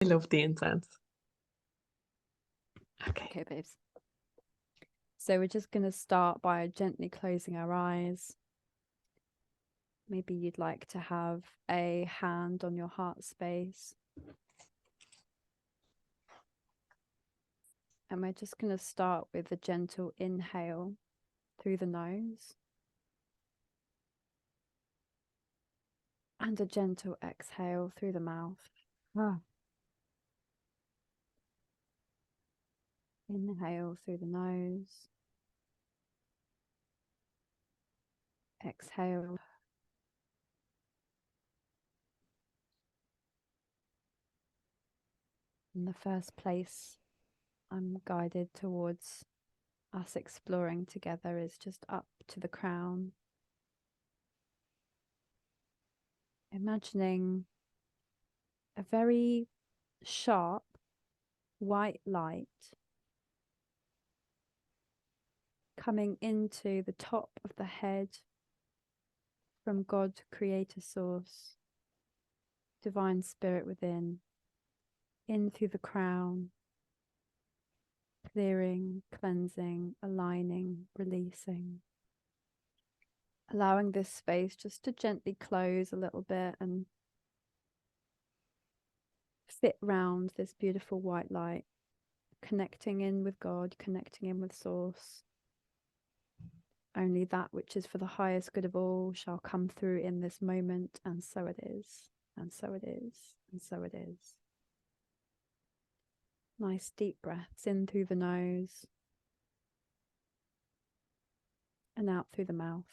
I love the incense. Okay. Okay, babes. So we're just going to start by gently closing our eyes. Maybe you'd like to have a hand on your heart space. And we're just going to start with a gentle inhale through the nose and a gentle exhale through the mouth. Inhale through the nose. Exhale. In the first place, I'm guided towards us exploring together is just up to the crown. Imagining a very sharp white light coming into the top of the head from God, Creator Source, Divine Spirit within, in through the crown, clearing, cleansing, aligning, releasing. Allowing this space just to gently close a little bit and fit round this beautiful white light, connecting in with God, connecting in with Source. Only that which is for the highest good of all shall come through in this moment, and so it is, and so it is, and so it is. Nice deep breaths in through the nose and out through the mouth.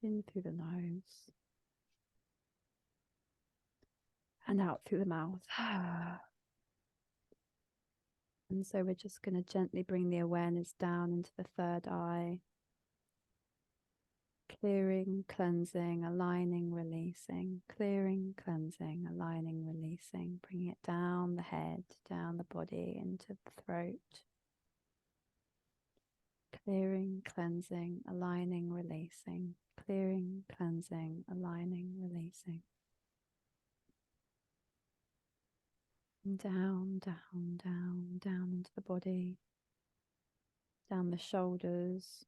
In through the nose and out through the mouth. And so we're just going to gently bring the awareness down into the third eye. Clearing, cleansing, aligning, releasing. Clearing, cleansing, aligning, releasing. Bringing it down the head, down the body, into the throat. Clearing, cleansing, aligning, releasing. Clearing, cleansing, aligning, releasing. And down, down, down, down into the body. Down the shoulders.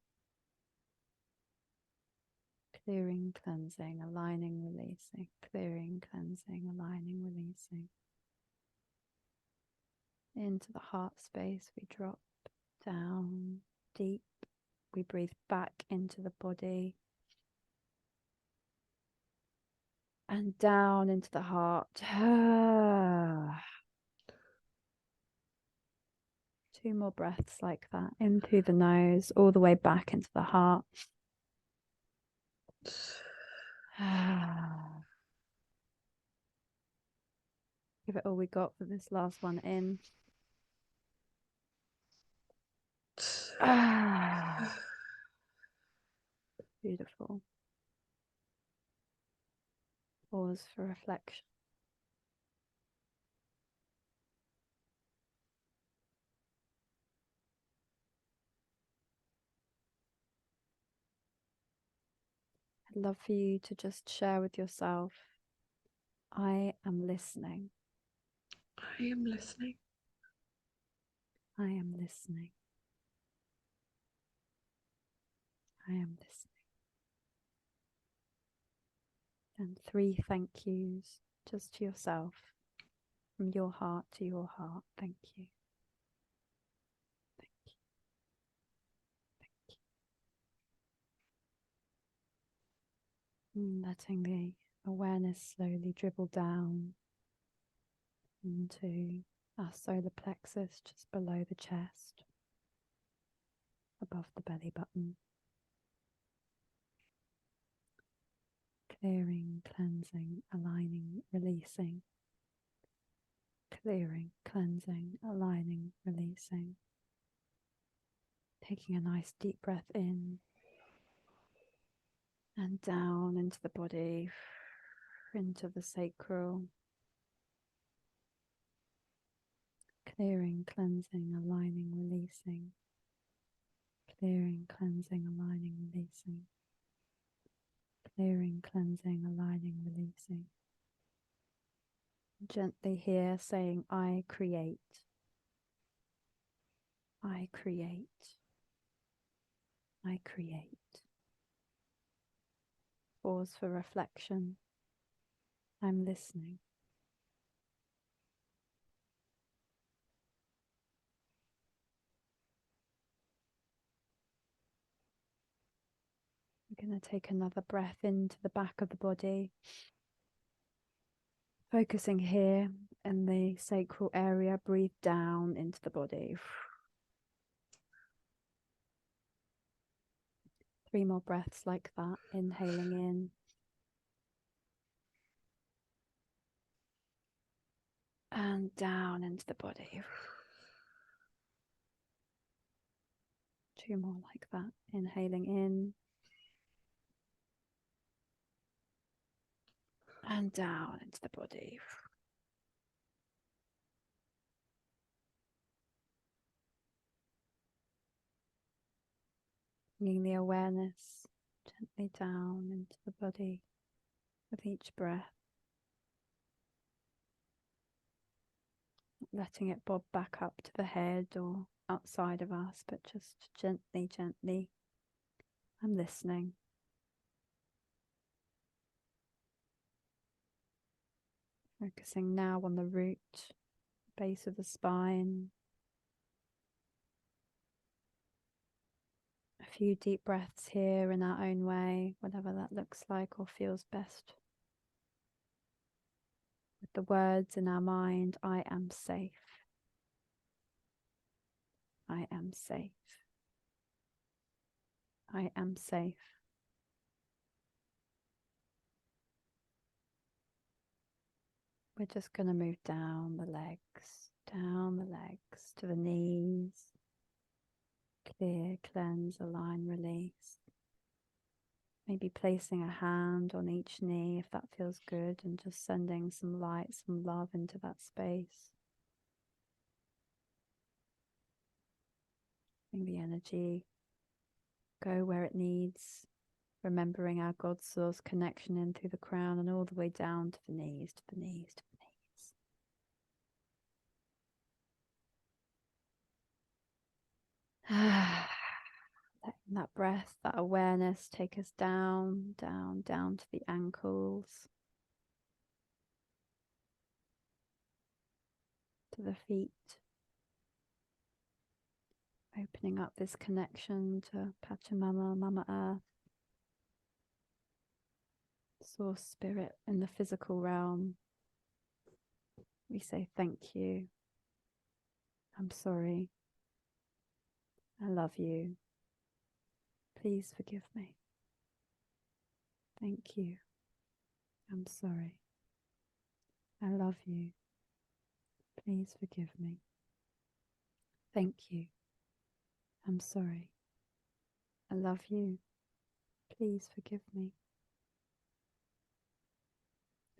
Clearing, cleansing, aligning, releasing. Clearing, cleansing, aligning, releasing. Into the heart space, we drop down deep. We breathe back into the body. And down into the heart. 2 more breaths like that. In through the nose, all the way back into the heart. Give it all we got for this last one in. Beautiful. Pause for reflection. I'd love for you to just share with yourself, I am listening. I am listening. I am listening. I am listening. And 3 thank yous just to yourself, from your heart to your heart. Thank you. Thank you. Thank you. And letting the awareness slowly dribble down into our solar plexus, just below the chest, above the belly button. Clearing, cleansing, aligning, releasing. Clearing, cleansing, aligning, releasing. Taking a nice deep breath in and down into the body, into the sacral. Clearing, cleansing, aligning, releasing. Clearing, cleansing, aligning, releasing. Clearing, cleansing, aligning, releasing. Gently here saying, I create. I create. I create. Pause for reflection. I'm listening. We're going to take another breath into the back of the body, focusing here in the sacral area. Breathe down into the body. 3 more breaths like that, inhaling in. And down into the body. 2 more like that, inhaling in. And down into the body. Bringing the awareness gently down into the body with each breath. Letting it bob back up to the head or outside of us, but just gently, gently. I'm listening. Focusing now on the root, base of the spine. A few deep breaths here in our own way, whatever that looks like or feels best. With the words in our mind, I am safe. I am safe. I am safe. We're just going to move down the legs to the knees. Clear, cleanse, align, release. Maybe placing a hand on each knee if that feels good, and just sending some light, some love into that space. Letting the energy go where it needs, remembering our God source connection in through the crown and all the way down to the knees, to the knees, to the knees. Letting that breath, that awareness take us down, down, down to the ankles, to the feet. Opening up this connection to Pachamama, Mama Earth, Source Spirit in the physical realm. We say thank you. I'm sorry. I love you. Please forgive me. Thank you. I'm sorry. I love you. Please forgive me. Thank you. I'm sorry. I love you. Please forgive me.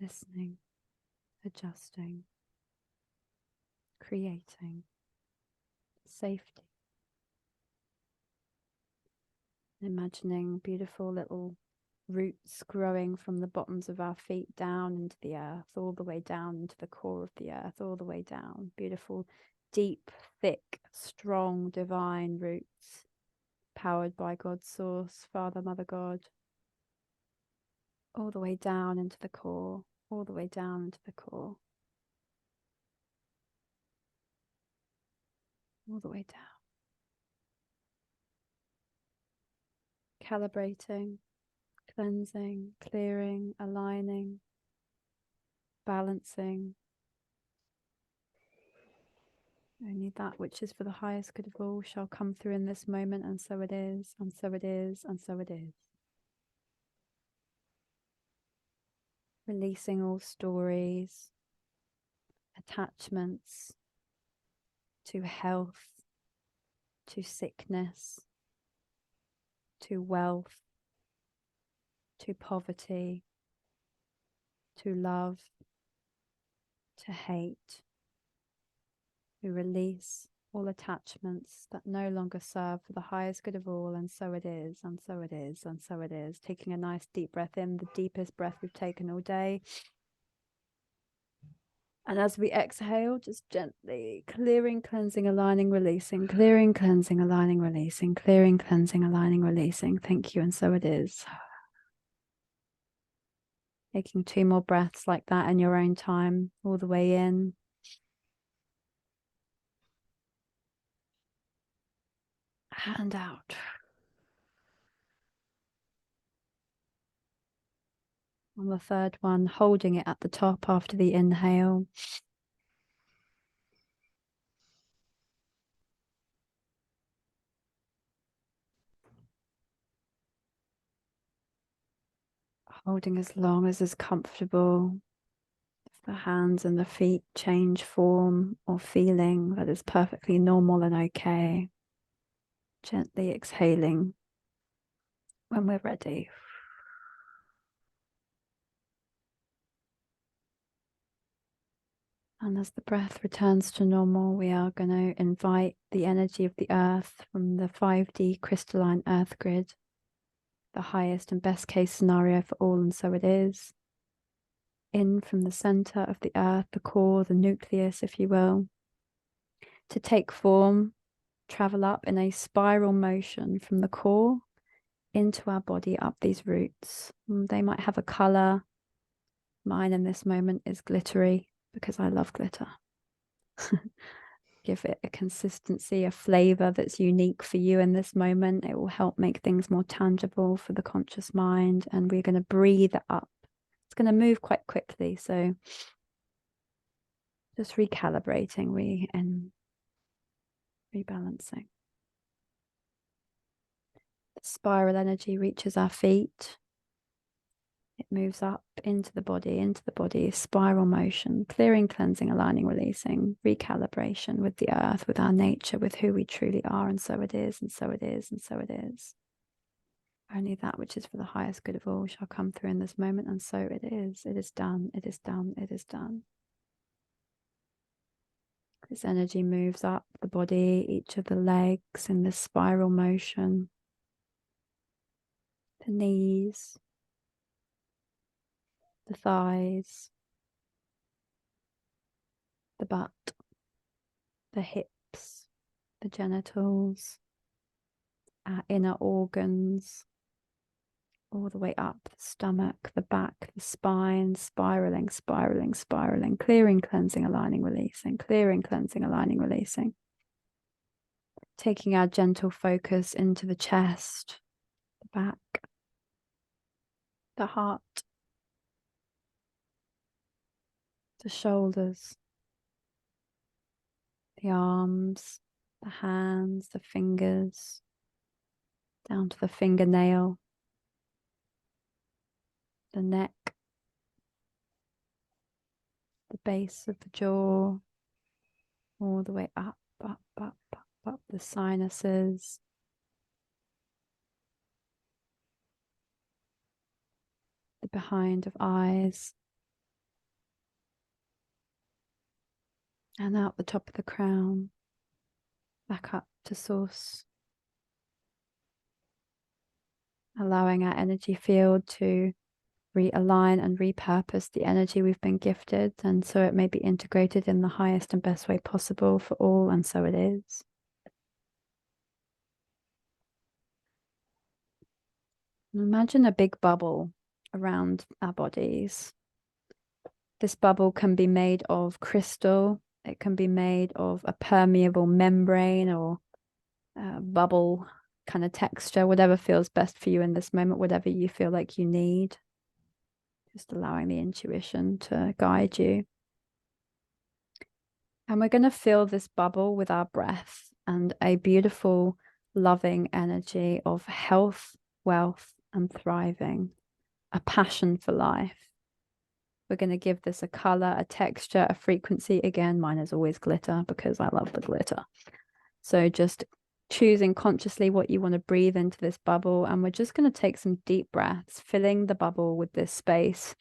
Listening, adjusting, creating safety. Imagining beautiful little roots growing from the bottoms of our feet down into the earth, all the way down into the core of the earth, all the way down. Beautiful, deep, thick, strong, divine roots, powered by God's source, Father, Mother, God, all the way down into the core, all the way down into the core, all the way down. Calibrating, cleansing, clearing, aligning, balancing. Only that which is for the highest good of all shall come through in this moment, and so it is, and so it is, and so it is. Releasing all stories, attachments to health, to sickness, to wealth, to poverty, to love, to hate. We release all attachments that no longer serve for the highest good of all, and so it is, and so it is, and so it is. Taking a nice deep breath in, the deepest breath we've taken all day. And as we exhale, just gently clearing, cleansing, aligning, releasing, clearing, cleansing, aligning, releasing, clearing, cleansing, aligning, releasing. Thank you. And so it is. Taking 2 more breaths like that in your own time, all the way in. And out. On the third one, holding it at the top after the inhale. Holding as long as is comfortable. If the hands and the feet change form or feeling, that is perfectly normal and okay. Gently exhaling when we're ready. And as the breath returns to normal, we are going to invite the energy of the earth from the 5D crystalline earth grid, the highest and best case scenario for all, and so it is, in from the center of the earth, the core, the nucleus, if you will, to take form, travel up in a spiral motion from the core into our body up these roots. They might have a color. Mine in this moment is glittery because I love glitter. Give it a consistency, a flavor that's unique for you in this moment. It will help make things more tangible for the conscious mind. And we're going to breathe it up. It's going to move quite quickly. So just recalibrating, and rebalancing. The spiral energy reaches our feet. It moves up into the body, spiral motion, clearing, cleansing, aligning, releasing, recalibration with the earth, with our nature, with who we truly are. And so it is, and so it is, and so it is. Only that which is for the highest good of all shall come through in this moment. And so it is. It is done. It is done. It is done. This energy moves up the body, each of the legs in this spiral motion, the knees, the thighs, the butt, the hips, the genitals, our inner organs, all the way up the stomach, the back, the spine, spiraling, spiraling, spiraling, clearing, cleansing, aligning, releasing, clearing, cleansing, aligning, releasing. Taking our gentle focus into the chest, the back, the heart, the shoulders, the arms, the hands, the fingers, down to the fingernail, the neck, the base of the jaw, all the way up, up, up, up, up the sinuses, the behind of eyes, and out the top of the crown, back up to source, allowing our energy field to realign and repurpose the energy we've been gifted, and so it may be integrated in the highest and best way possible for all, and so it is. Imagine a big bubble around our bodies. This bubble can be made of crystal. It can be made of a permeable membrane or bubble kind of texture, whatever feels best for you in this moment, whatever you feel like you need. Just allowing the intuition to guide you. And we're going to fill this bubble with our breath and a beautiful, loving energy of health, wealth, and thriving, a passion for life. We're going to give this a color, a texture, a frequency. Again, mine is always glitter because I love the glitter. So just choosing consciously what you want to breathe into this bubble. And we're just going to take some deep breaths, filling the bubble with this space.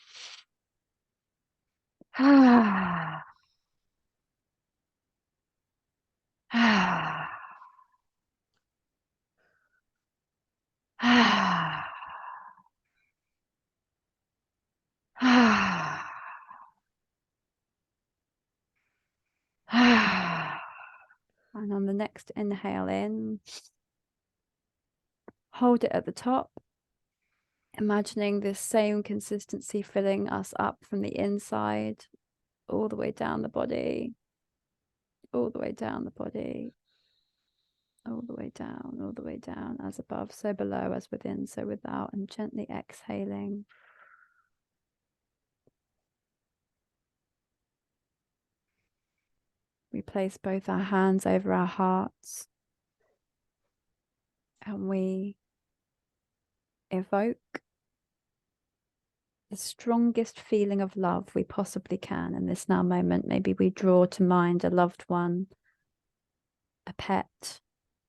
And on the next inhale in, hold it at the top, imagining this same consistency filling us up from the inside, all the way down the body, all the way down the body, all the way down, as above, so below, as within, so without, and gently exhaling. We place both our hands over our hearts and we evoke the strongest feeling of love we possibly can in this now moment. Maybe we draw to mind a loved one, a pet,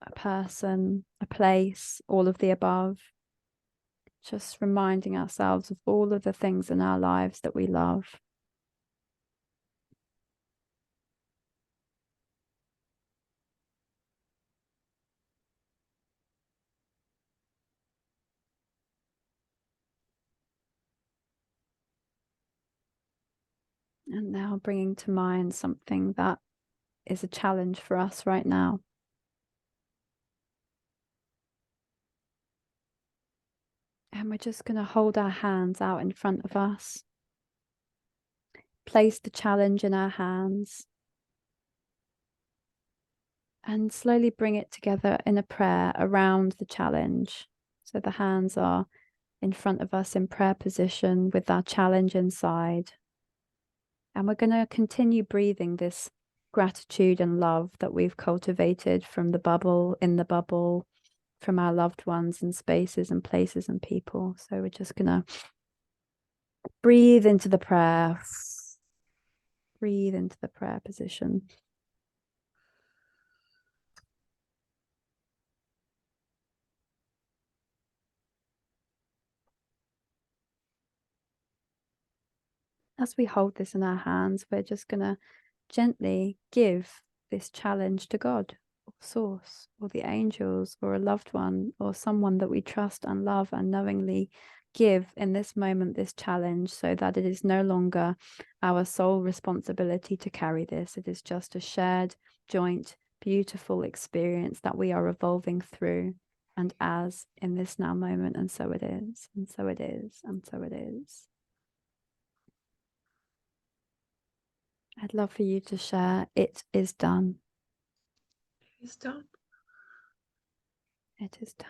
a person, a place, all of the above. Just reminding ourselves of all of the things in our lives that we love. And now bringing to mind something that is a challenge for us right now. And we're just going to hold our hands out in front of us. Place the challenge in our hands. And slowly bring it together in a prayer around the challenge. So the hands are in front of us in prayer position with our challenge inside. And we're going to continue breathing this gratitude and love that we've cultivated from the bubble, in the bubble, from our loved ones and spaces and places and people. So we're just going to breathe into the prayer. Breathe into the prayer position. As we hold this in our hands, we're just going to gently give this challenge to God, or Source, or the angels, or a loved one, or someone that we trust and love, and knowingly give in this moment this challenge, so that it is no longer our sole responsibility to carry this. It is just a shared, joint, beautiful experience that we are evolving through and as in this now moment. And so it is, and so it is, and so it is. I'd love for you to share, it is done. It is done. It is done.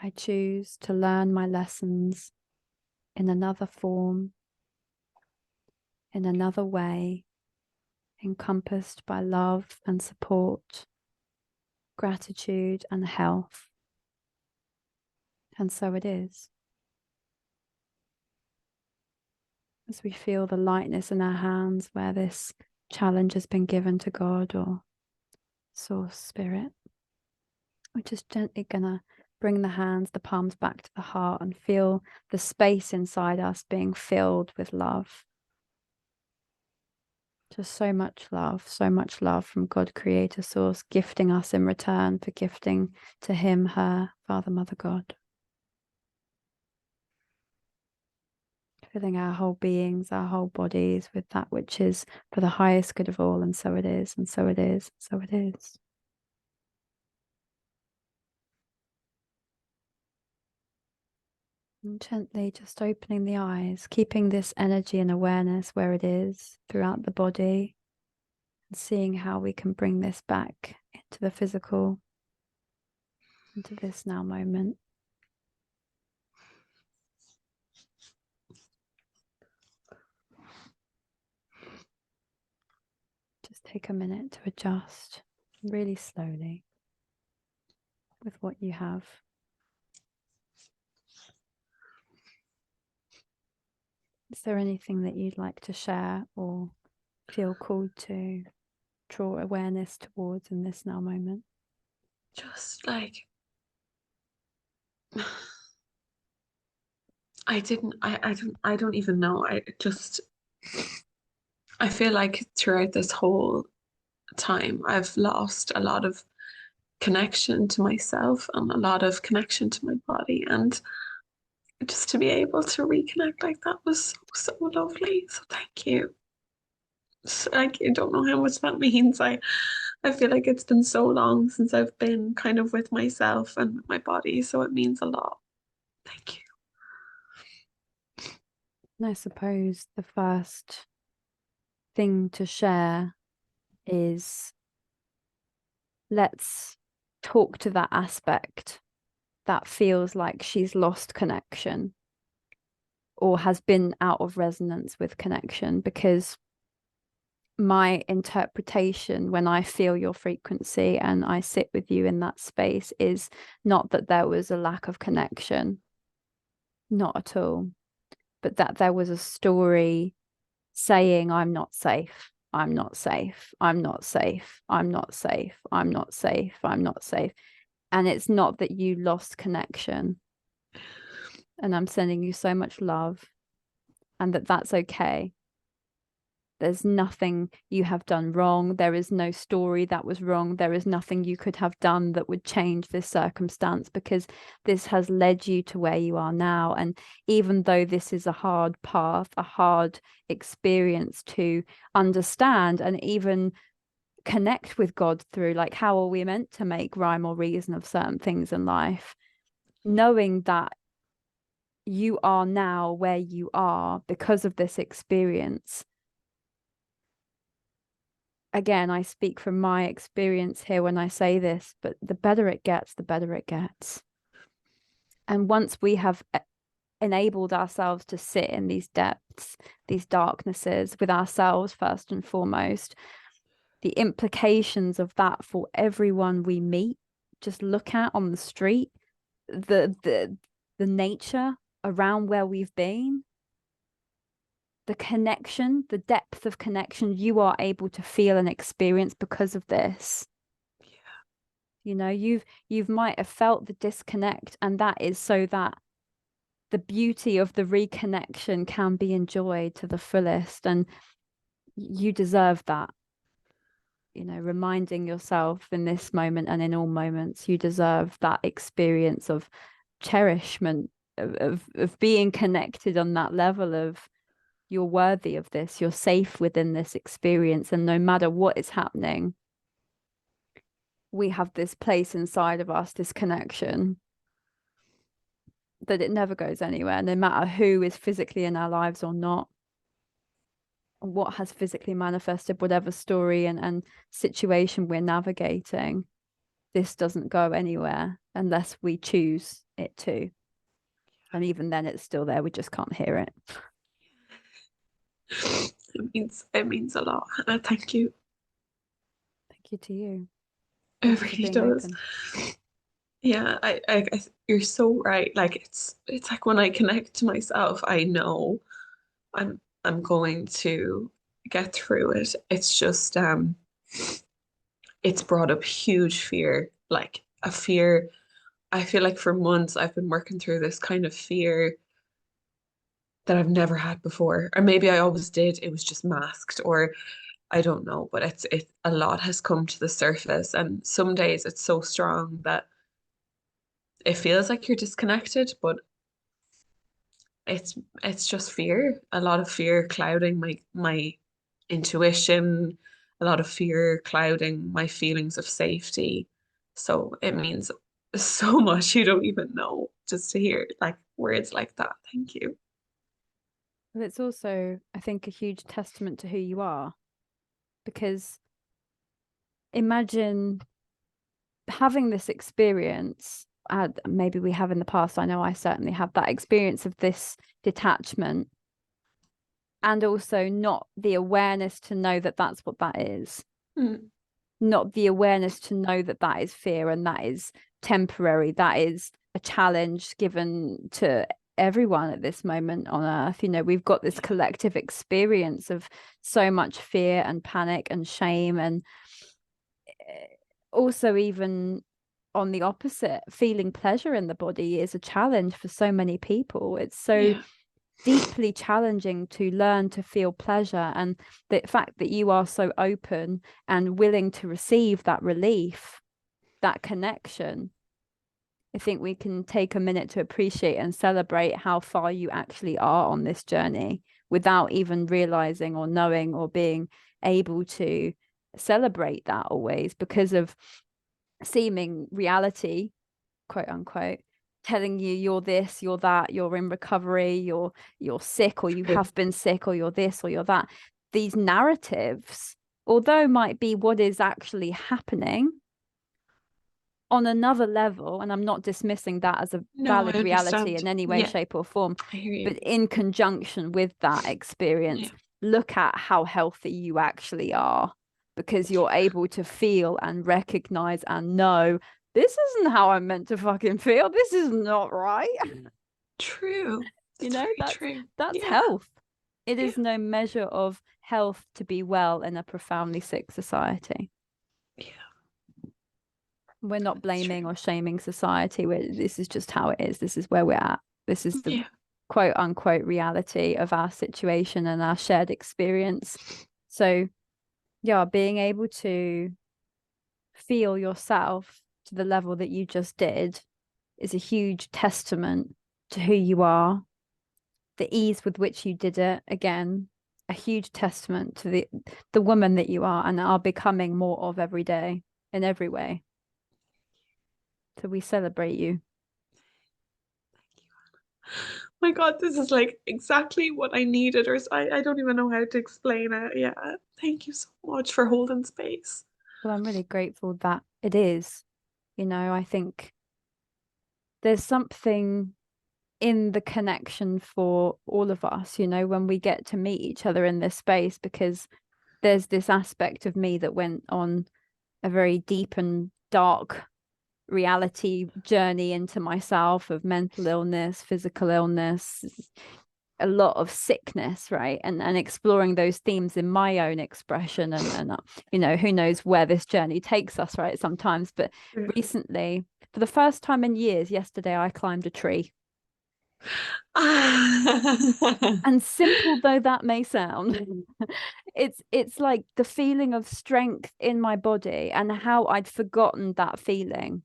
I choose to learn my lessons in another form, in another way, encompassed by love and support, gratitude and health. And so it is. As we feel the lightness in our hands where this challenge has been given to God or Source, Spirit, we're just gently gonna bring the hands, the palms back to the heart and feel the space inside us being filled with love. Just so much love from God, Creator, Source, gifting us in return for gifting to Him, her, Father, Mother, God. Filling our whole beings, our whole bodies with that which is for the highest good of all. And so it is, and so it is, so it is. And gently just opening the eyes, keeping this energy and awareness where it is throughout the body, and seeing how we can bring this back into the physical, into this now moment. Just take a minute to adjust really slowly with what you have. Is there anything that you'd like to share or feel called to draw awareness towards in this now moment? Just like I don't even know. I feel like throughout this whole time I've lost a lot of connection to myself and a lot of connection to my body. And just to be able to reconnect like that was so, so lovely. So thank you. So, like, I don't know how much that means. I feel like it's been so long since I've been kind of with myself and with my body, so it means a lot. Thank you. And I suppose the first thing to share is, let's talk to that aspect that feels like she's lost connection or has been out of resonance with connection, because my interpretation when I feel your frequency and I sit with you in that space is not that there was a lack of connection, not at all, but that there was a story saying, I'm not safe, I'm not safe, I'm not safe, I'm not safe, I'm not safe, I'm not safe. And it's not that you lost connection. And I'm sending you so much love, and that's okay. There's nothing you have done wrong. There is no story that was wrong. There is nothing you could have done that would change this circumstance, because this has led you to where you are now. And even though this is a hard path, a hard experience to understand and even connect with God through, like, how are we meant to make rhyme or reason of certain things in life? Knowing that you are now where you are because of this experience. Again, I speak from my experience here when I say this, but the better it gets, the better it gets. And once we have enabled ourselves to sit in these depths, these darknesses with ourselves first and foremost, the implications of that for everyone we meet, just look at on the street, the nature around where we've been, the connection, the depth of connection you are able to feel and experience because of this. Yeah. You know, you've might have felt the disconnect, and that is so that the beauty of the reconnection can be enjoyed to the fullest, and you deserve that. You know, reminding yourself in this moment and in all moments, you deserve that experience of cherishment, of being connected on that level of, you're worthy of this, you're safe within this experience, and no matter what is happening, we have this place inside of us, this connection, that it never goes anywhere, no matter who is physically in our lives or not, what has physically manifested, whatever story and situation we're navigating. This doesn't go anywhere unless we choose it to, and even then it's still there, we just can't hear it. It means a lot. Thank you. Thank you to you. It Thank you for really being does. open. Yeah, you're so right. Like it's like when I connect to myself, I know I'm going to get through it. It's just it's brought up huge fear, like a fear. I feel like for months I've been working through this kind of fear that I've never had before. Or maybe I always did, it was just masked, or I don't know, but it's a lot has come to the surface, and some days it's so strong that it feels like you're disconnected, but it's it's just fear, a lot of fear clouding my intuition, a lot of fear clouding my feelings of safety. So it means so much, you don't even know, just to hear like words like that. Thank you. But it's also, I think, a huge testament to who you are, because imagine having this experience. Maybe we have in the past, I know I certainly have that experience of this detachment, and also not the awareness to know that that's what that is, Mm. not the awareness to know that that is fear and that is temporary, that is a challenge given to everyone at this moment on earth. You know, we've got this collective experience of so much fear and panic and shame, and also even on the opposite, feeling pleasure in the body is a challenge for so many people. It's so Yeah. deeply challenging to learn to feel pleasure, and the fact that you are so open and willing to receive that relief, that connection, I think we can take a minute to appreciate and celebrate how far you actually are on this journey without even realizing or knowing or being able to celebrate that always, because of seeming reality, quote unquote, telling you you're this, you're that, you're in recovery, you're sick, or you have been sick, or you're this or you're that. These narratives, although might be what is actually happening on another level, and I'm not dismissing that as a No, I valid reality understand. in any way, Yeah, shape, or form, I hear you. but in conjunction with that experience, look at how healthy you actually are, because you're able to feel and recognize and know this isn't how I'm meant to fucking feel. This is not right. True. You That's know, very true. that's Yeah. health. It Yeah. is no measure of health to be well in a profoundly sick society. Yeah. We're not That's blaming true. or shaming society. This is just how it is. This is where we're at. This is the Yeah. quote unquote reality of our situation and our shared experience. So, yeah, being able to feel yourself to the level that you just did is a huge testament to who you are. The ease with which you did it, again, a huge testament to the woman that you are and are becoming more of every day in every way. So we celebrate you. My God, this is like exactly what I needed, or I don't even know how to explain it. Yeah. Thank you so much for holding space. Well, I'm really grateful that it is. You know, I think there's something in the connection for all of us, you know, when we get to meet each other in this space, because there's this aspect of me that went on a very deep and dark reality journey into myself of mental illness, physical illness, a lot of sickness, right? And exploring those themes in my own expression, and you know, who knows where this journey takes us, right? Sometimes, but recently, for the first time in years, yesterday I climbed a tree. And simple though that may sound, it's like the feeling of strength in my body and how I'd forgotten that feeling.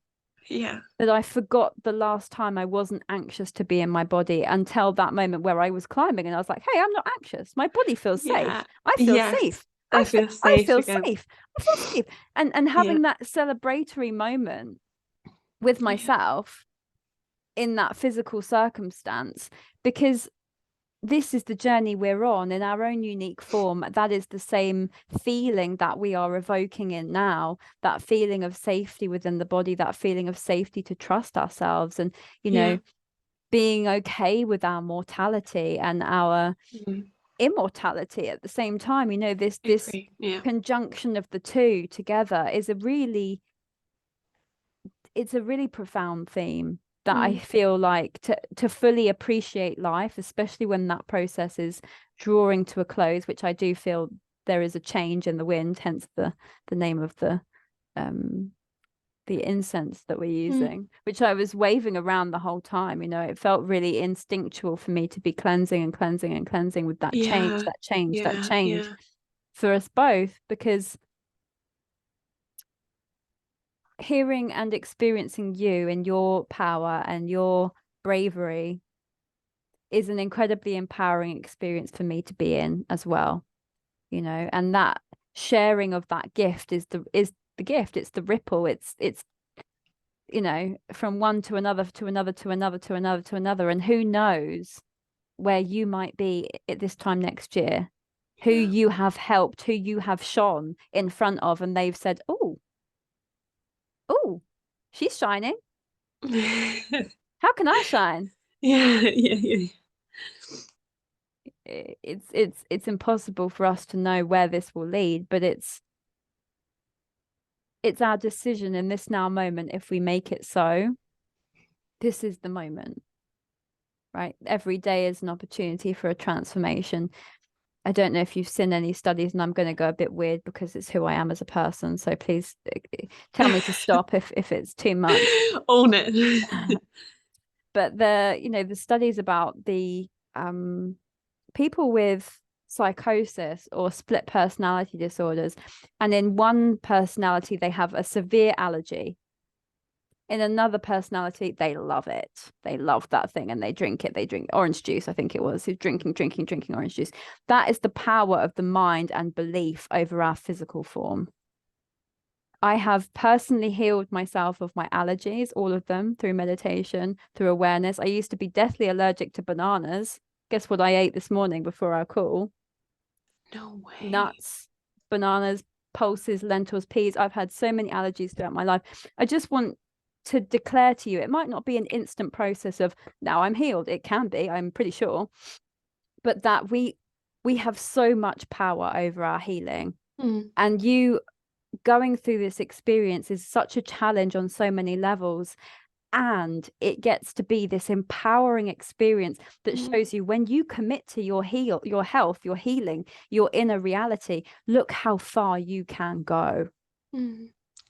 Yeah. That I forgot the last time I wasn't anxious to be in my body until that moment where I was climbing and I was like, hey, I'm not anxious. My body feels Yeah. safe. I feel Yes. safe. I feel I safe feel again. safe. I feel safe. And Yeah. having that celebratory moment with Yeah. myself in that physical circumstance, because this is the journey we're on in our own unique form. That is the same feeling that we are evoking in now, that feeling of safety within the body, that feeling of safety to trust ourselves, and, you Yeah. know, being okay with our mortality and our Mhm. immortality at the same time. You know, this I agree. Yeah. conjunction of the two together is it's a really profound theme that I feel like to fully appreciate life, especially when that process is drawing to a close, which I do feel there is a change in the wind, hence the name of um the incense that we're using, which I was waving around the whole time. You know, it felt really instinctual for me to be cleansing and cleansing and cleansing with that change, Yeah. that change, that Yeah. change Yeah. for us both, because hearing and experiencing you and your power and your bravery is an incredibly empowering experience for me to be in as well, you know. And that sharing of that gift is the gift. It's the ripple. It's you know, from one to another to another to another to another to another, and who knows where you might be at this time next year, who Yeah. you have helped, who you have shone in front of, and they've said, oh, she's shining, how can I shine? Yeah. Yeah. Yeah. It's impossible for us to know where this will lead, but it's our decision in this now moment. If we make it so, this is the moment, right? Every day is an opportunity for a transformation. I don't know if you've seen any studies, and I'm going to go a bit weird because it's who I am as a person, so please tell me to stop if it's too much. Own it. But the studies about the people with psychosis or split personality disorders, and in one personality they have a severe allergy, In another personality, they love it. They love that thing and they drink it. They drink orange juice, I think it was. Who's drinking orange juice. That is the power of the mind and belief over our physical form. I have personally healed myself of my allergies, all of them, through meditation, through awareness. I used to be deathly allergic to bananas. Guess what I ate this morning before our call? No way. Nuts, bananas, pulses, lentils, peas. I've had so many allergies throughout my life. I just want to declare to you, it might not be an instant process of now I'm healed. It can be, I'm pretty sure, but that we have so much power over our healing. And you going through this experience is such a challenge on so many levels, and it gets to be this empowering experience that shows you when you commit to your health, your healing, your inner reality, look how far you can go.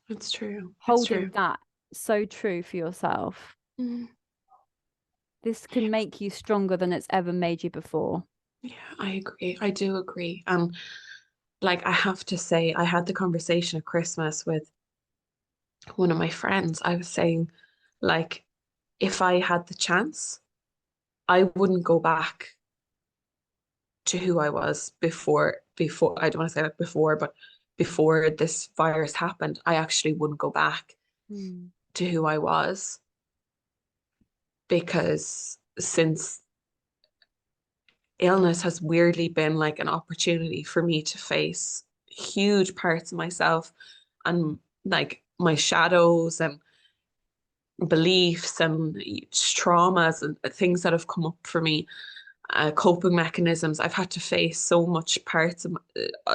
It's true. Holding that so true for yourself. This can make you stronger than it's ever made you before. Yeah, I agree. I do agree. Like I have to say, I had the conversation at Christmas with one of my friends. I was saying, like, if I had the chance, I wouldn't go back to who I was before I don't want to say like before, but before this virus happened, I actually wouldn't go back to who I was, because since illness has weirdly been like an opportunity for me to face huge parts of myself and like my shadows and beliefs and traumas and things that have come up for me, coping mechanisms. I've had to face so much parts of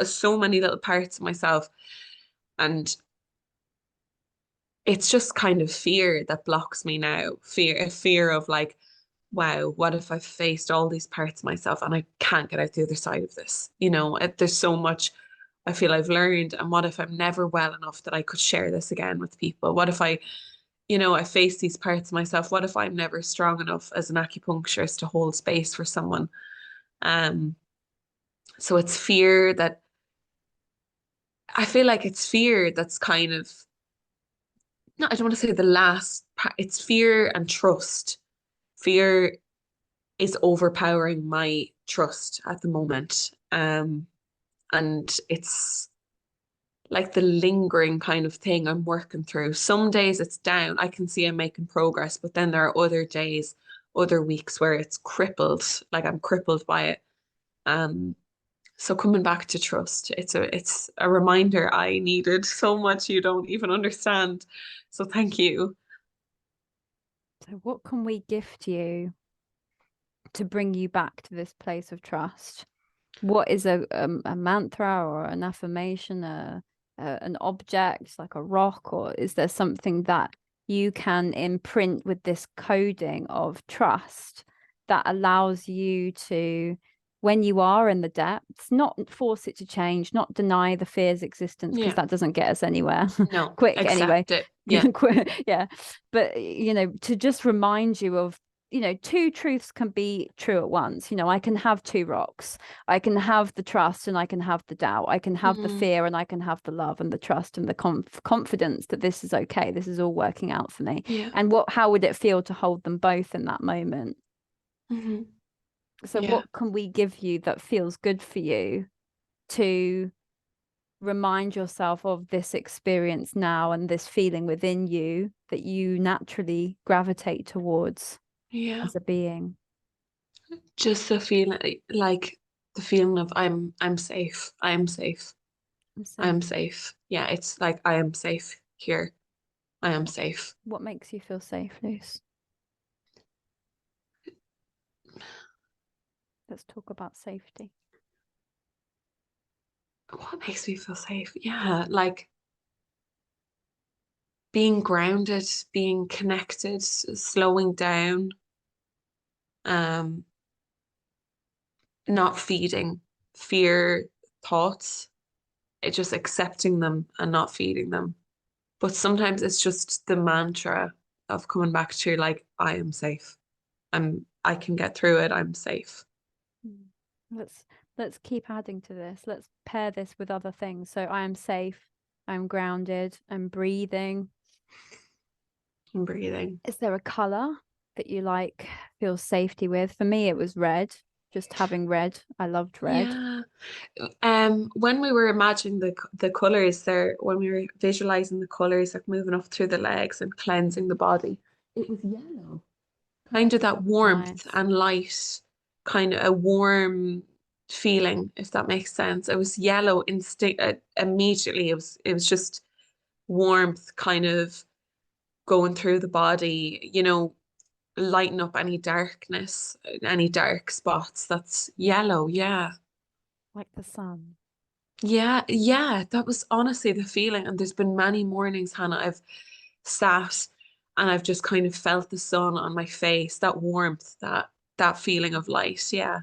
so many little parts of myself, and it's just kind of fear that blocks me now. A fear of like, wow, what if I've faced all these parts of myself and I can't get out the other side of this? There's so much I feel I've learned, and what if I'm never well enough that I could share this again with people? What if I face these parts of myself? What if I'm never strong enough as an acupuncturist to hold space for someone? Um, so it's fear that I feel like it's fear that's kind of no, I don't want to say the last part. It's fear and trust. Fear is overpowering my trust at the moment. And it's like the lingering kind of thing I'm working through. Some days it's down. I can see I'm making progress, but then there are other days, other weeks where it's crippled, like I'm crippled by it. Um, so coming back to trust, it's a reminder I needed so much you don't even understand. So thank you. So what can we gift you to bring you back to this place of trust? What is a mantra or an affirmation, an object like a rock, or is there something that you can imprint with this coding of trust that allows you to, when you are in the depths, not force it to change, not deny the fear's existence, because Yeah. that doesn't get us anywhere No, quick anyway. accept it. Yeah. Yeah, but to just remind you of, two truths can be true at once. I can have two rocks. I can have the trust and I can have the doubt. I can have the fear and I can have the love and the trust and the confidence that this is okay. This is all working out for me. Yeah. And how would it feel to hold them both in that moment? So Yeah. what can we give you that feels good for you to remind yourself of this experience now and this feeling within you that you naturally gravitate towards Yeah. as a being? Just the feeling, like the feeling of I'm safe. I am safe. I am safe. Yeah, it's like I am safe here. I am safe. What makes you feel safe, Luce? Let's talk about safety. What makes me feel safe? Yeah, like being grounded, being connected, slowing down, um, not feeding fear thoughts, just accepting them and not feeding them. But sometimes it's just the mantra of coming back to like, I am safe. I can get through it. I'm safe. Let's keep adding to this. Let's pair this with other things. So I am safe, I'm grounded, I'm breathing. And breathing. Is there a color that you like feel safety with? For me, it was red. Just having red. I loved red. Yeah. When we were imagining the colors there, when we were visualizing the colors like moving up through the legs and cleansing the body, it was yellow. Kind of that warmth Nice. and light, kind of a warm feeling, if that makes sense. It was yellow instinct immediately. It was just warmth kind of going through the body, lighten up any darkness, any dark spots. That's yellow, yeah. Like the sun. Yeah, yeah, that was honestly the feeling. And there's been many mornings, Hannah, I've sat and I've just kind of felt the sun on my face, that warmth, that feeling of light. Yeah.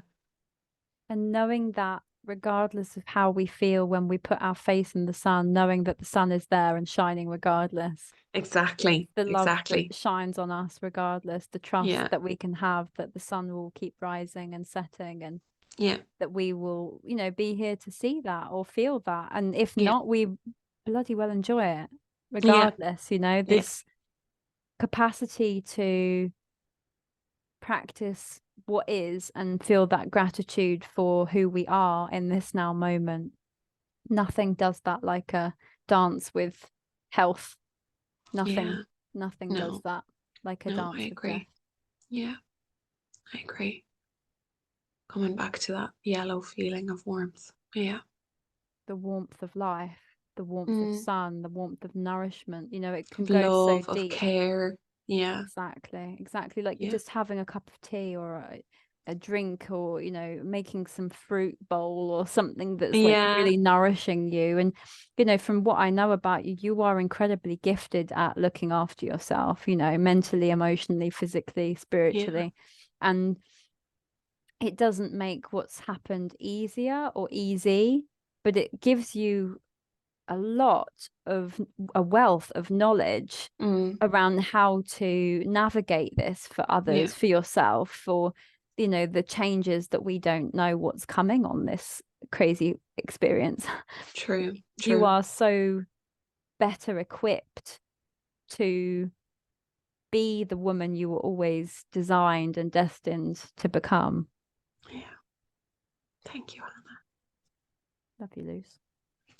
And knowing that regardless of how we feel when we put our face in the sun, knowing that the sun is there and shining regardless, Exactly. the love that Exactly. shines on us regardless, the trust Yeah. that we can have that the sun will keep rising and setting, and Yeah. that we will, be here to see that or feel that. And if Yeah. not, we bloody well enjoy it Yeah. regardless, Yeah. this capacity to practice what is and feel that gratitude for who we are in this now moment. Nothing does that like a dance with health. Nothing, Yeah. nothing does No. that like a No, I dance with death. agree. Yeah, I agree. Coming back to that yellow feeling of warmth. Yeah. The warmth of life, the warmth of Mm. sun, the warmth of nourishment, it can Of go so love, of deep. care. Yeah. Exactly, exactly. Like Yeah. just having a cup of tea or a drink, or making some fruit bowl or something that's like Yeah. really nourishing you. And from what I know about you, you are incredibly gifted at looking after yourself, mentally, emotionally, physically, Yeah. spiritually. And it doesn't make what's happened easier or easy, but it gives you a wealth of knowledge Mm. around how to navigate this for Yeah. others, for yourself, for the changes that we don't know what's coming on this crazy experience. True. You True. are so better equipped to be the woman you were always designed and destined to become. Yeah. Thank you, Hannah. Love you, Luce.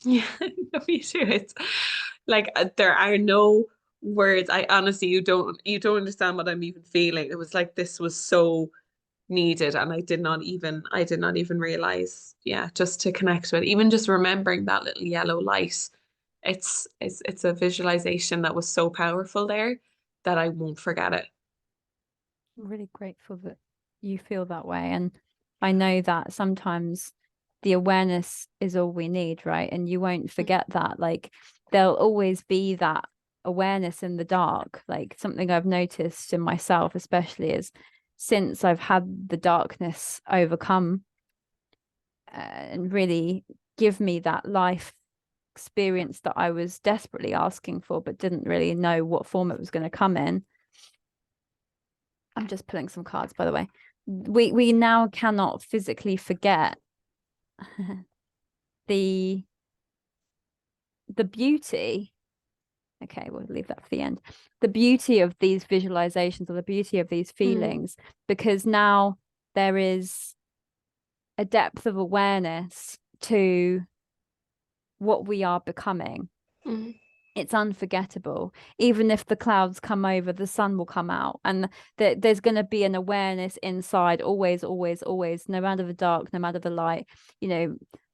Yeah, no, me too. It's like there are no words. I honestly, you don't understand what I'm even feeling. It was like this was so needed, and I did not even realize. Yeah, just to connect with, even just remembering that little yellow light. It's a visualization that was so powerful there that I won't forget it. I'm really grateful that you feel that way. And I know that sometimes the awareness is all we need, right? And you won't Mm. forget that. Like, there'll always be that awareness in the dark. Like, something I've noticed in myself, especially, is since I've had the darkness overcome and really give me that life experience that I was desperately asking for, but didn't really know what form it was going to come in. I'm just pulling some cards, by the way. We now cannot physically forget the beauty. Okay, we'll leave that for the end. The beauty of these visualizations, or the beauty of these Mm. feelings, because now there is a depth of awareness to what we are becoming. Mm. It's unforgettable. Even if the clouds come over, the sun will come out, and there's going to be an awareness inside, always, always, always, no matter the dark, no matter the light.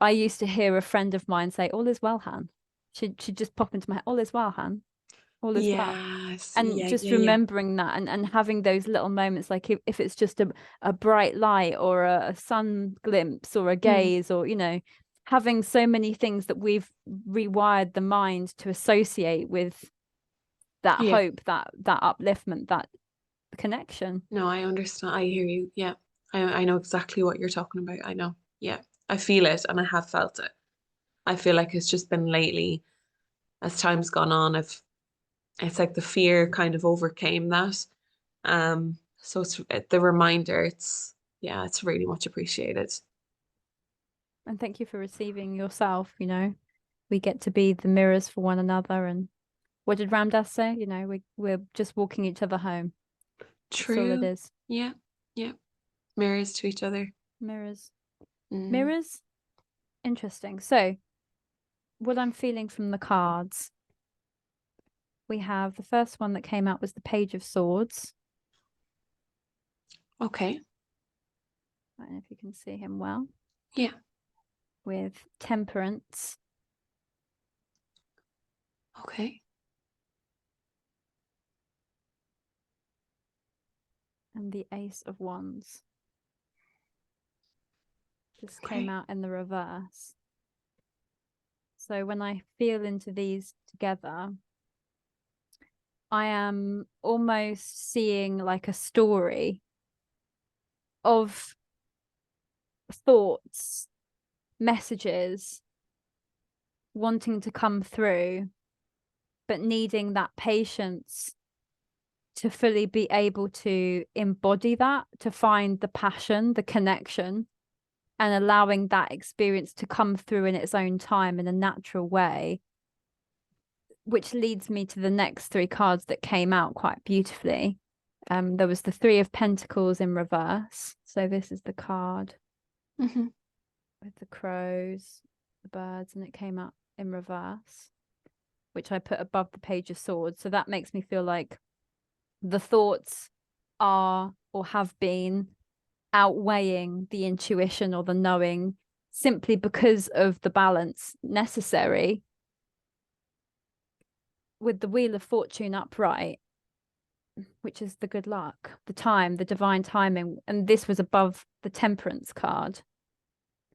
I used to hear a friend of mine say, "All is well, Han." She'd just pop into my head, "All is well, Han. All is well." Yes. And Yeah, just yeah, yeah. remembering that, and having those little moments, like if it's just a bright light or a sun glimpse or a Mm. gaze, or having so many things that we've rewired the mind to associate with that Yeah. hope, that upliftment, that connection. No, I understand. I hear you. Yeah. I know exactly what you're talking about. I know. Yeah. I feel it and I have felt it. I feel like it's just been lately, as time's gone on, it's like the fear kind of overcame that. So it's the reminder, yeah, it's really much appreciated. And thank you for receiving yourself. We get to be the mirrors for one another, and What did Ram Dass say? You know, we're just walking each other home. That's all it True. is. Yeah. Yeah. Mirrors to each other. Mirrors. Mm. Mirrors. Interesting. So, what I'm feeling from the cards, we have the first one that came out was the Page of Swords. Okay. I don't know if you can see him well. Yeah. With Temperance. Okay. And the Ace of Wands. This Okay. came out in the reverse. So when I feel into these together, I am almost seeing like a story of thoughts, messages wanting to come through, but needing that patience to fully be able to embody that, to find the passion, the connection, and allowing that experience to come through in its own time in a natural way, which leads me to the next three cards that came out quite beautifully. There was the Three of Pentacles in reverse. So this is the card Mm-hmm. with the crows, the birds, and it came out in reverse, which I put above the Page of Swords. So that makes me feel like the thoughts are or have been outweighing the intuition or the knowing simply because of the balance necessary. With the Wheel of Fortune upright, which is the good luck, the time, the divine timing, and this was above the Temperance card.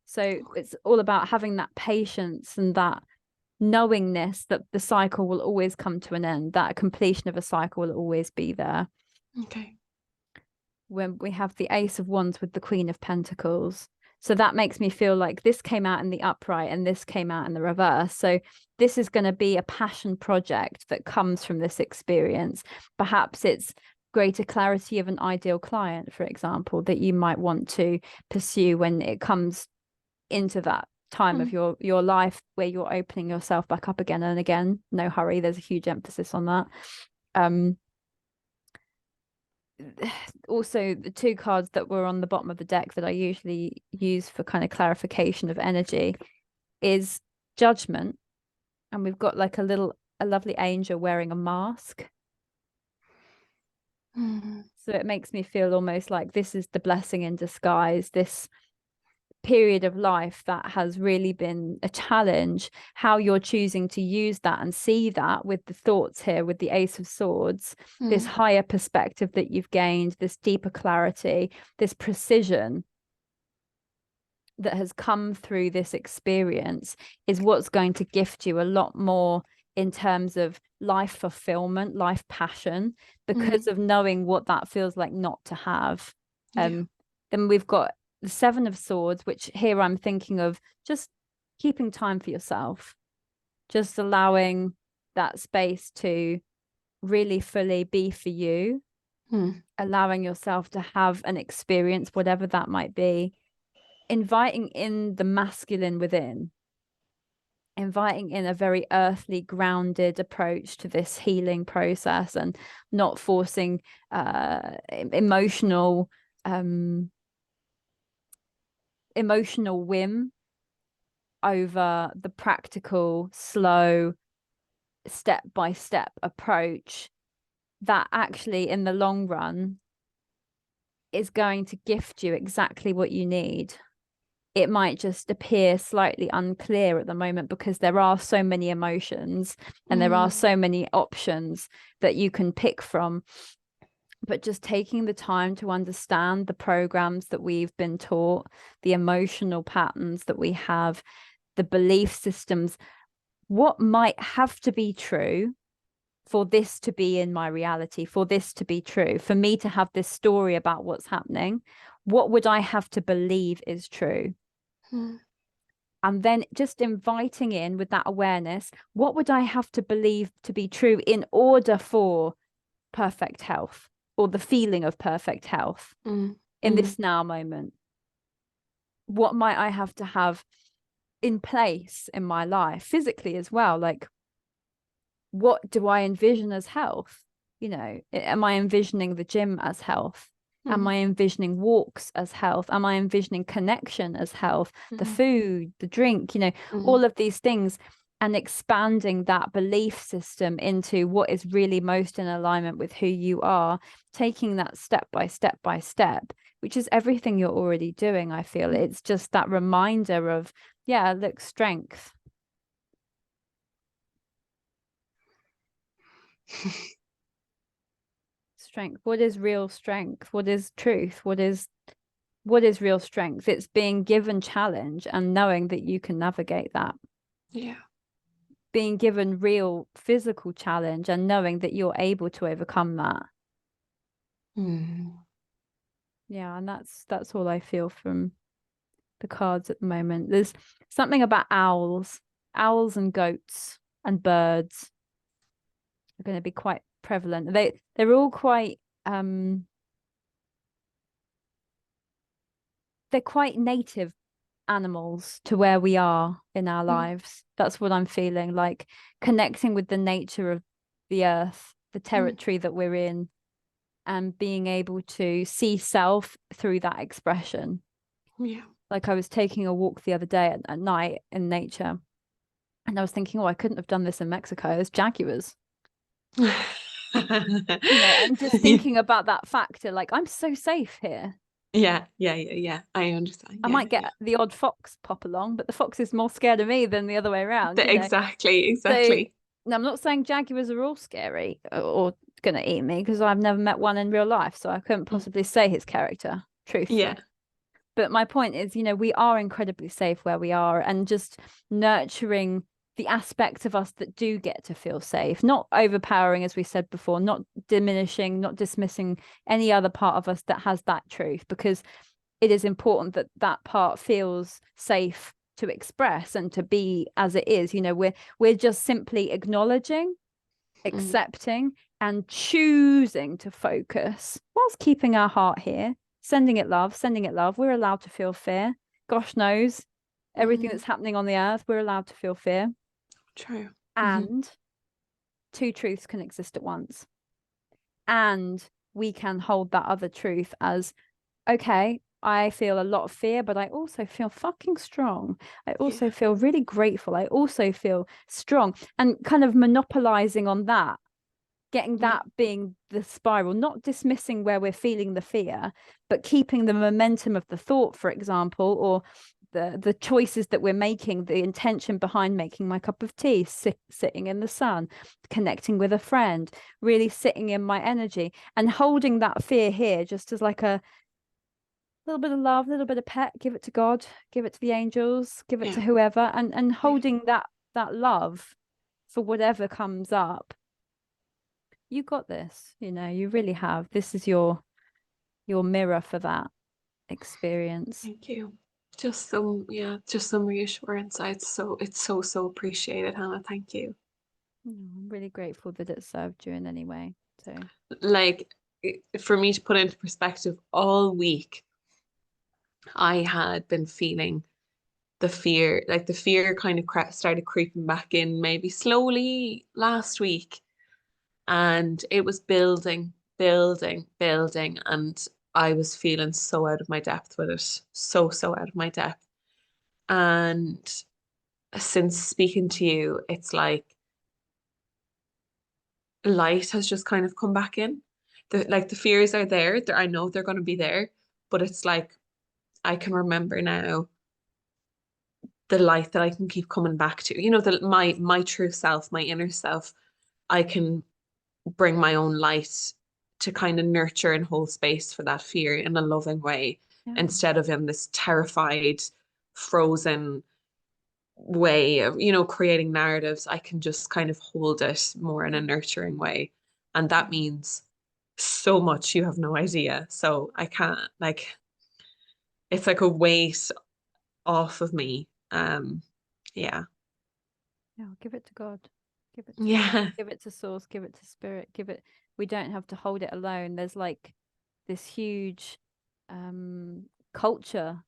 So it's all about having that patience and that knowingness that the cycle will always come to an end, that completion of a cycle will always be there. Okay. When we have the Ace of Wands with the Queen of Pentacles. So that makes me feel like this came out in the upright and this came out in the reverse. So this is going to be a passion project that comes from this experience. Perhaps it's greater clarity of an ideal client, for example, that you might want to pursue when it comes into that time of your life where you're opening yourself back up again and again. No hurry. There's a huge emphasis on that. Also, the two cards that were on the bottom of the deck that I usually use for kind of clarification of energy is Judgment, and we've got like a lovely angel wearing a mask. So it makes me feel almost like this is the blessing in disguise, this period of life that has really been a challenge, how you're choosing to use that and see that with the thoughts here with the Ace of Swords, this higher perspective that you've gained, this deeper clarity, this precision that has come through this experience is what's going to gift you a lot more in terms of life fulfillment, life passion, because of knowing what that feels like not to have. Then we've got the Seven of Swords, which here I'm thinking of just keeping time for yourself, just allowing that space to really fully be for you, allowing yourself to have an experience, whatever that might be, inviting in the masculine within, inviting in a very earthly, grounded approach to this healing process, and not forcing emotional whim over the practical, slow, step-by-step approach that actually in the long run is going to gift you exactly what you need. It might just appear slightly unclear at the moment because there are so many emotions and there are so many options that you can pick from. But just taking the time to understand the programs that we've been taught, the emotional patterns that we have, the belief systems, what might have to be true for this to be in my reality, for this to be true, for me to have this story about what's happening, what would I have to believe is true? And then just inviting in with that awareness, what would I have to believe to be true in order for perfect health, or the feeling of perfect health in this now moment? What might I have to have in place in my life physically as well? Like, what do I envision as health? You know, am I envisioning the gym as health? Am I envisioning walks as health? Am I envisioning connection as health? The food, the drink, you know, all of these things, and expanding that belief system into what is really most in alignment with who you are, taking that step by step by step, which is everything you're already doing. I feel it's just that reminder of, yeah, look, strength. Strength. What is real strength? What is truth? What is real strength? It's being given challenge and knowing that you can navigate that. Yeah. Being given real physical challenge and knowing that you're able to overcome that. Yeah, and that's all I feel from the cards at the moment. There's something about owls and goats and birds are going to be quite prevalent. They're all quite they're quite native animals to where we are in our lives. That's what I'm feeling, like connecting with the nature of the earth, the territory that we're in, and being able to see self through that expression. Yeah. Like I was taking a walk the other day at night in nature, and I was thinking, oh, I couldn't have done this in Mexico. There's jaguars. You know, and just thinking about that factor, like I'm so safe here. Yeah. I understand. I might get the odd fox pop along, but the fox is more scared of me than the other way around. You know? Exactly. So I'm not saying jaguars are all scary or going to eat me, because I've never met one in real life, so I couldn't possibly say his character, truthfully. Yeah. But my point is, you know, we are incredibly safe where we are, and just nurturing the aspects of us that do get to feel safe, not overpowering, as we said before, not diminishing, not dismissing any other part of us that has that truth, because it is important that that part feels safe to express and to be as it is. You know, we're just simply acknowledging, accepting, and choosing to focus whilst keeping our heart here, sending it love. We're allowed to feel fear. Gosh knows everything that's happening on the earth, we're allowed to feel fear. True. And two truths can exist at once, and we can hold that other truth as, okay, I feel a lot of fear, but I also feel fucking strong. I also feel really grateful. I also feel strong, and kind of monopolizing on that, getting that being the spiral, not dismissing where we're feeling the fear, but keeping the momentum of the thought, for example, or the choices that we're making, the intention behind making my cup of tea, sitting in the sun, connecting with a friend, really sitting in my energy, and holding that fear here just as like a little bit of love, a little bit of pet, give it to God, give it to the angels, give it to whoever, and holding that love for whatever comes up. You got this, you know, you really have. This is your mirror for that experience. Thank you. Just some reassurance. It's so appreciated, Hannah. Thank you. I'm really grateful that it served you in any way. So Like, for me to put into perspective, all week I had been feeling the fear, like the fear kind of started creeping back in maybe slowly last week. And it was building. And I was feeling so out of my depth with it. So out of my depth. And since speaking to you, it's like light has just kind of come back in. The fears are there. I know they're going to be there, but it's like I can remember now the light that I can keep coming back to. You know, my true self, my inner self. I can bring my own light to kind of nurture and hold space for that fear in a loving way, instead of in this terrified, frozen way of, creating narratives. I can just kind of hold it more in a nurturing way. And that means so much, you have no idea. So I can't, like, it's like a weight off of me. Yeah. yeah, give it to God. Give it to Yeah. give it to source, give it to spirit, we don't have to hold it alone. There's like this huge culture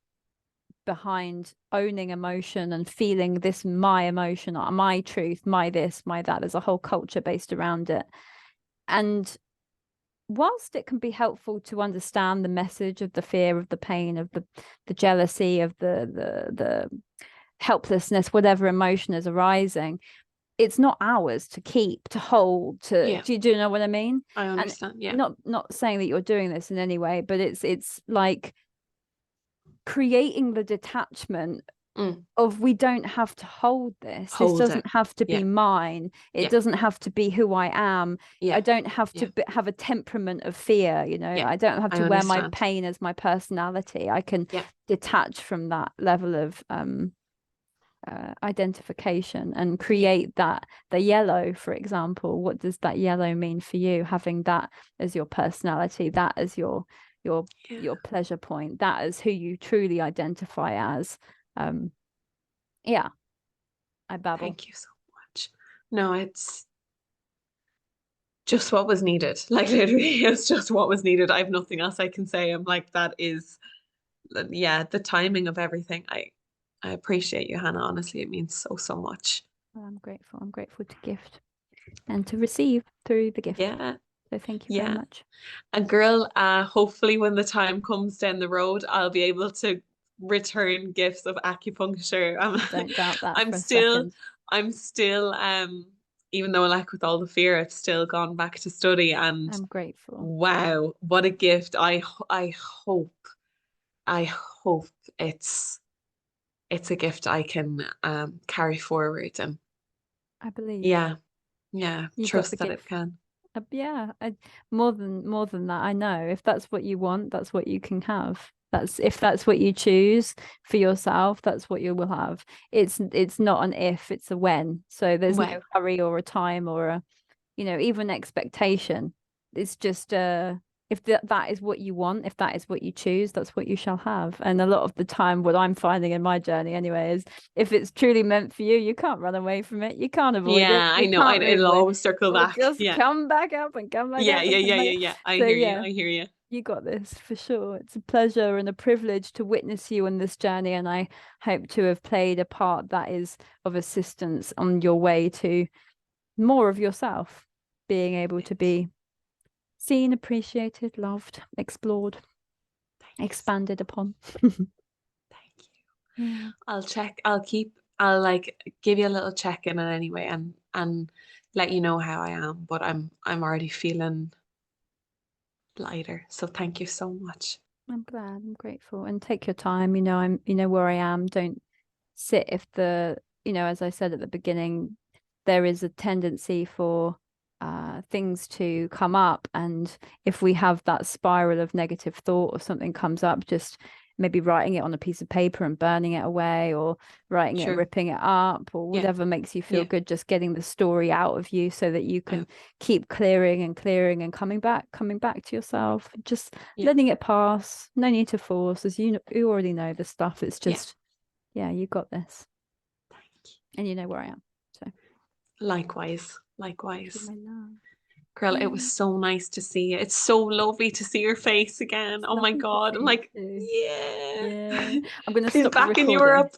behind owning emotion and feeling this my emotion, or my truth, my this, my that. There's a whole culture based around it. And whilst it can be helpful to understand the message of the fear, of the pain, of the jealousy, of the helplessness, whatever emotion is arising, it's not ours to keep, to hold, to Yeah. do you know what I mean? I understand. And Yeah. not saying that you're doing this in any way, but it's like creating the detachment of, we don't have to hold this. Hold This it. doesn't have to be Yeah. mine. It Yeah. doesn't have to be who I am. Yeah. I don't have to Yeah. have a temperament of fear, you know. Yeah. I don't have I to wear my understand. pain as my personality. I can Yeah. detach from that level of identification and create that. The yellow, for example, what does that yellow mean for you, having that as your personality, that as your pleasure point, that as who you truly identify as? Yeah, I babble. Thank you so much. No, it's just what was needed. Like, literally, it's just what was needed. I have nothing else I can say. I'm like, that is, yeah, the timing of everything. I appreciate you, Hannah. Honestly, it means so, so much. Well, I'm grateful. I'm grateful to gift and to receive through the gift. Yeah. So thank you very Yeah. much. And girl, hopefully when the time comes down the road, I'll be able to return gifts of acupuncture. Don't doubt that I'm for a still, second. I'm still, even though like with all the fear, I've still gone back to study, and I'm grateful. wow, what a gift. I hope it's a gift I can carry forward, and I believe yeah, you got the trust that it gift. can. Yeah, more than that. I know if that's what you want, that's what you can have. That's if that's what you choose for yourself, that's what you will have. It's not an if, it's a when. So there's no When. hurry or a time or a, even expectation. It's just if that is what you want, if that is what you choose, that's what you shall have. And a lot of the time, what I'm finding in my journey anyway is, if it's truly meant for you, you can't run away from it. You can't avoid it. Yeah, I You know. can't move It'll away. always circle It'll back. just Yeah. come back up and come back Yeah, up yeah, and come yeah, back yeah, up. yeah. I So hear you. yeah, I hear you. you got this for sure. It's a pleasure and a privilege to witness you on this journey, and I hope to have played a part that is of assistance on your way to more of yourself, being able to be seen, appreciated, loved, explored, expanded upon. Thank you. Yeah. I'll like give you a little check-in in anyway, and let you know how I am. But I'm already feeling lighter. So thank you so much. I'm glad. I'm grateful. And take your time. I'm where I am. Don't sit if as I said at the beginning, there is a tendency for things to come up, and if we have that spiral of negative thought or something comes up, just maybe writing it on a piece of paper and burning it away, or writing it and Sure. ripping it up, or Yeah. whatever makes you feel Yeah. good, just getting the story out of you so that you can keep clearing and coming back to yourself, just letting it pass. No need to force, as you already know the stuff. It's just you got this. Thank you. And you know where I am. So Likewise. my love. Girl, it was so nice to see you. It's so lovely to see your face again. It's Oh my lovely to God. see I'm you like, too. yeah. I'm gonna She's stop back in recording. Europe.